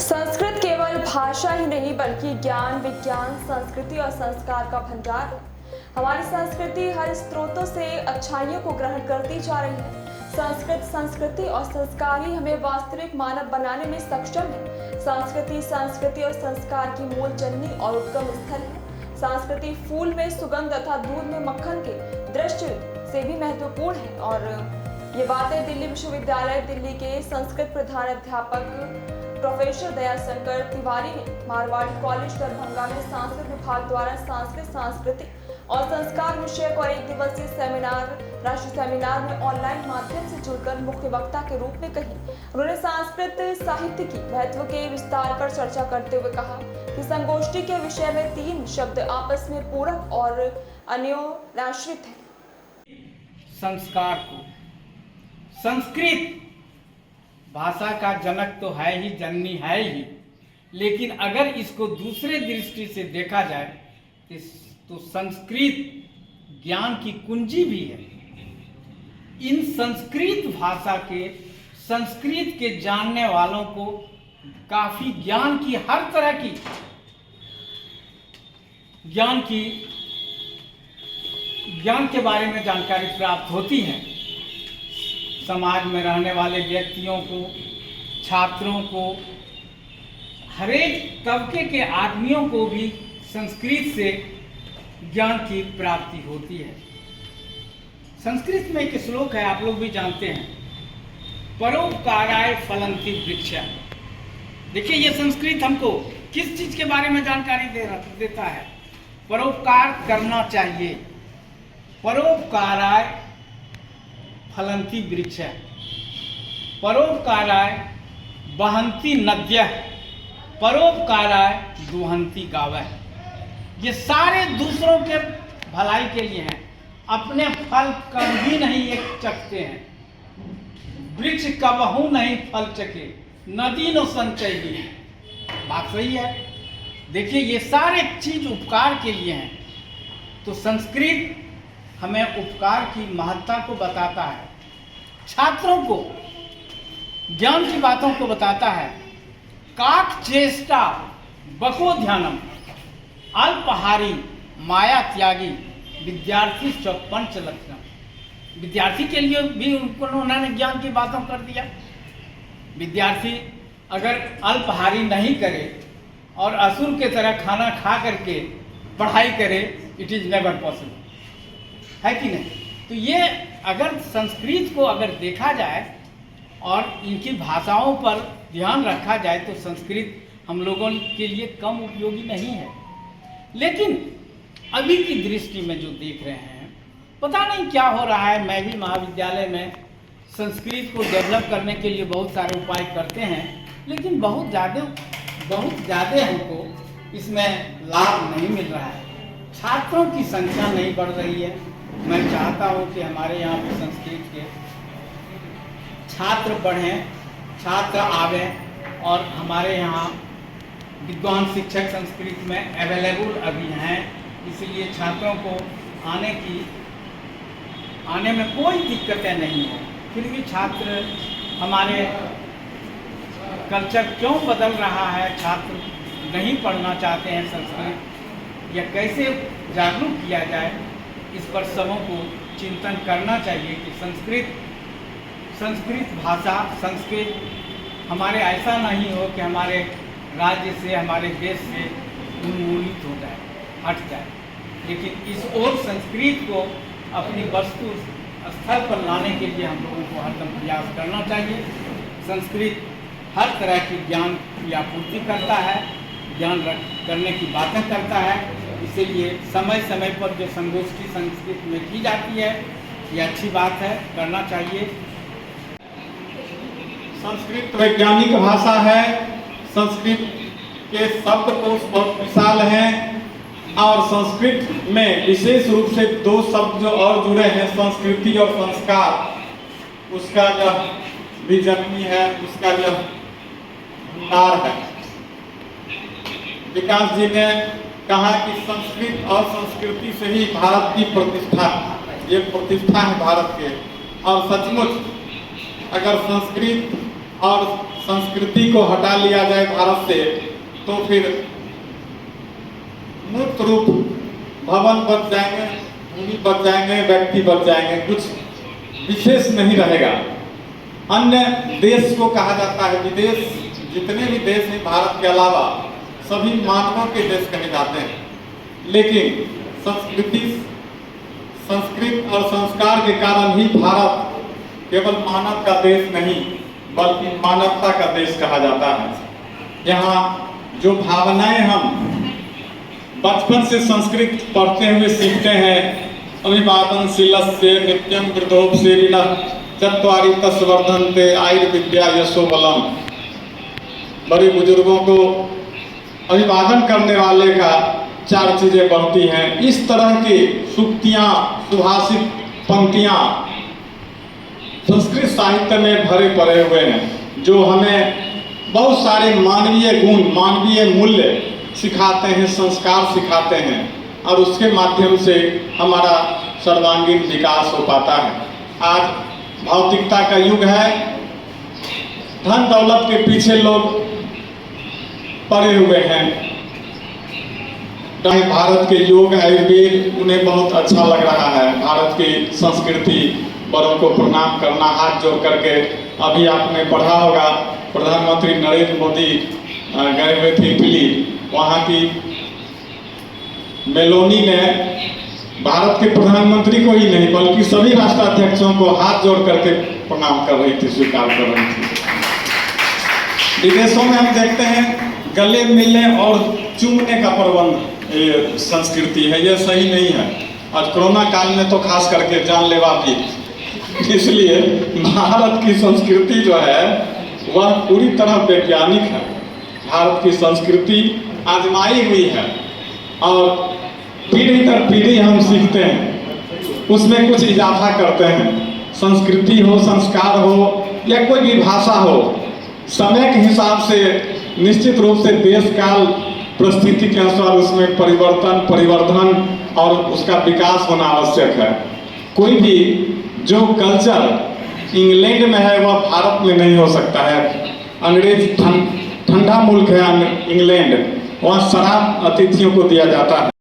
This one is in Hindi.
संस्कृत केवल भाषा ही नहीं बल्कि ज्ञान, विज्ञान, संस्कृति और संस्कार का भंडार है। हमारी संस्कृति हर स्रोतों से अच्छाइयों को ग्रहण करती जा रही है। संस्कृति और संस्कार ही हमें वास्तविक मानव बनाने में सक्षम है। संस्कृति और संस्कार की मूल जननी और उद्गम स्थल है। संस्कृति फूल में सुगंध तथा दूध में मक्खन के दृष्टि से भी महत्वपूर्ण है। और ये बातें दिल्ली विश्वविद्यालय दिल्ली के संस्कृत प्रधान अध्यापक प्रोफेसर दयाशंकर तिवारी ने मारवाड़ी कॉलेज दरभंगा में संस्कृत विभाग द्वारा सांस्कृतिक और संस्कार विषयक और एक दिवसीय राष्ट्रीय सेमिनार में ऑनलाइन माध्यम से जुड़कर मुख्य वक्ता के रूप में कही। उन्होंने संस्कृत साहित्य की महत्व के विस्तार पर चर्चा करते हुए कहा कि संगोष्ठी के विषय में 3 शब्द आपस में पूरक और अन्योन्याश्रित हैं। संस्कार को संस्कृत भाषा का जनक तो है ही, जननी है ही, लेकिन अगर इसको दूसरे दृष्टि से देखा जाए तो संस्कृत ज्ञान की कुंजी भी है। इन संस्कृत भाषा के, संस्कृत के जानने वालों को काफी हर तरह की ज्ञान के बारे में जानकारी प्राप्त होती है। समाज में रहने वाले व्यक्तियों को, छात्रों को, हरेक तबके के आदमियों को भी संस्कृत से ज्ञान की प्राप्ति होती है। संस्कृत में एक श्लोक है, आप लोग भी जानते हैं, परोपकाराय फलन्ति वृक्षा। देखिए ये संस्कृत हमको किस चीज के बारे में जानकारी देता है? परोपकार करना चाहिए। परोपकाराय फलन्ति वृक्ष, परोपकाराय बहन्ति नद्यः, परोपकाराय दुहन्ति गावः। ये सारे दूसरों के भलाई के लिए हैं, अपने फल कभी नहीं एक चखते हैं। वृक्ष कबहू नहीं फल चखे, नदी न संचयी। बात सही है। देखिए ये सारे चीज उपकार के लिए हैं। तो संस्कृत हमें उपकार की महत्ता को बताता है, छात्रों को ज्ञान की बातों को बताता है। काक चेष्टा बको ध्यानम, अल्पहारी माया त्यागी, विद्यार्थी पंच लक्षणम। विद्यार्थी के लिए भी उन्होंने ज्ञान की बातों कर दिया। विद्यार्थी अगर अल्पहारी नहीं करे और असुर के तरह खाना खा करके पढ़ाई करे, इट इज नेवर पॉसिबल, है कि नहीं? तो ये अगर संस्कृत को अगर देखा जाए और इनकी भाषाओं पर ध्यान रखा जाए तो संस्कृत हम लोगों के लिए कम उपयोगी नहीं है। लेकिन अभी की दृष्टि में जो देख रहे हैं, पता नहीं क्या हो रहा है। मैं भी महाविद्यालय में संस्कृत को डेवलप करने के लिए बहुत सारे उपाय करते हैं, लेकिन बहुत ज़्यादा हमको इसमें लाभ नहीं मिल रहा है। छात्रों की संख्या नहीं बढ़ रही है। मैं चाहता हूं कि हमारे यहाँ पे संस्कृत के छात्र बढ़ें, छात्र आवें, और हमारे यहाँ विद्वान शिक्षक संस्कृत में अवेलेबल अभी हैं, इसलिए छात्रों को आने में कोई दिक्कतें नहीं है। फिर भी छात्र, हमारे कल्चर क्यों बदल रहा है, छात्र नहीं पढ़ना चाहते हैं संस्कृत, या कैसे जागरूक किया जाए, इस पर सबों को चिंतन करना चाहिए कि संस्कृत भाषा, संस्कृत हमारे ऐसा नहीं हो कि हमारे राज्य से, हमारे देश से उन्मूलित हो जाए, हट जाए। लेकिन इस ओर संस्कृत को अपनी वस्तु स्थल पर लाने के लिए हम लोगों को हरदम प्रयास करना चाहिए। संस्कृत हर तरह की ज्ञान की आपूर्ति करता है, ज्ञान करने की बातें करता है। इसीलिए समय समय पर जो संगोष्ठी संस्कृत में की जाती है, ये अच्छी बात है, करना चाहिए। संस्कृत वैज्ञानिक भाषा है। संस्कृत के शब्दकोश बहुत विशाल हैं, और संस्कृत में विशेष रूप से 2 शब्द जो और जुड़े हैं, संस्कृति और संस्कार। उसका जो भी जननी है, उसका जो भंडार है। विकास जी ने कहा कि संस्कृत और संस्कृति से ही भारत की प्रतिष्ठा, ये प्रतिष्ठा है भारत के। और सचमुच अगर संस्कृत और संस्कृति को हटा लिया जाए भारत से, तो फिर मूर्त रूप भवन बच जाएंगे, भूमि बच जाएंगे, व्यक्ति बच जाएंगे, कुछ विशेष नहीं रहेगा। अन्य देश को कहा जाता है विदेश, जितने भी देश हैं भारत के अलावा सभी मानवों के देश कहे जाते हैं, लेकिन संस्कृत और संस्कार के कारण ही भारत केवल मानव का देश नहीं बल्कि मानवता का देश कहा जाता है। यहाँ जो भावनाएं हम बचपन से संस्कृत पढ़ते हुए सीखते हैं, अभिवादन शीलस्य नित्यम वृद्धोपसेविनः चत्वारि तस्य वर्धन्ते आयुर्विद्या यशो बलम। बड़े बुजुर्गों को अभिवादन करने वाले का 4 चीजें बढ़ती हैं। इस तरह की सूक्तियाँ, सुभाषित पंक्तियाँ संस्कृत साहित्य में भरे पड़े हुए हैं, जो हमें बहुत सारे मानवीय गुण, मानवीय मूल्य सिखाते हैं, संस्कार सिखाते हैं, और उसके माध्यम से हमारा सर्वांगीण विकास हो पाता है। आज भौतिकता का युग है, धन दौलत के पीछे लोग पड़े हुए हैं। भारत के योग आयुर्वेद उन्हें बहुत अच्छा लग रहा है। भारत की संस्कृति, बड़ों को प्रणाम करना, हाथ जोड़ करके। अभी आपने पढ़ा होगा प्रधानमंत्री नरेंद्र मोदी गए हुए थे इटली, वहाँ की मेलोनी ने भारत के प्रधानमंत्री को ही नहीं बल्कि सभी राष्ट्राध्यक्षों को हाथ जोड़ करके प्रणाम कर रही थी, स्वीकार कर रही थी। विदेशों में हम देखते हैं गले मिलने और चूमने का प्रबंध ये संस्कृति है, ये सही नहीं है। आज कोरोना काल में तो खास करके जानलेवा भी, इसलिए भारत की संस्कृति जो है वह पूरी तरह वैज्ञानिक है। भारत की संस्कृति आजमाई हुई है और पीढ़ी दर पीढ़ी हम सीखते हैं, उसमें कुछ इजाफा करते हैं। संस्कृति हो, संस्कार हो या कोई भी भाषा हो, समय के हिसाब से निश्चित रूप से देश काल परिस्थिति के अनुसार उसमें परिवर्तन, परिवर्धन और उसका विकास होना आवश्यक है। कोई भी जो कल्चर इंग्लैंड में है वह भारत में नहीं हो सकता है। अंग्रेज ठंडा मुल्क है इंग्लैंड, वहाँ शराब अतिथियों को दिया जाता है।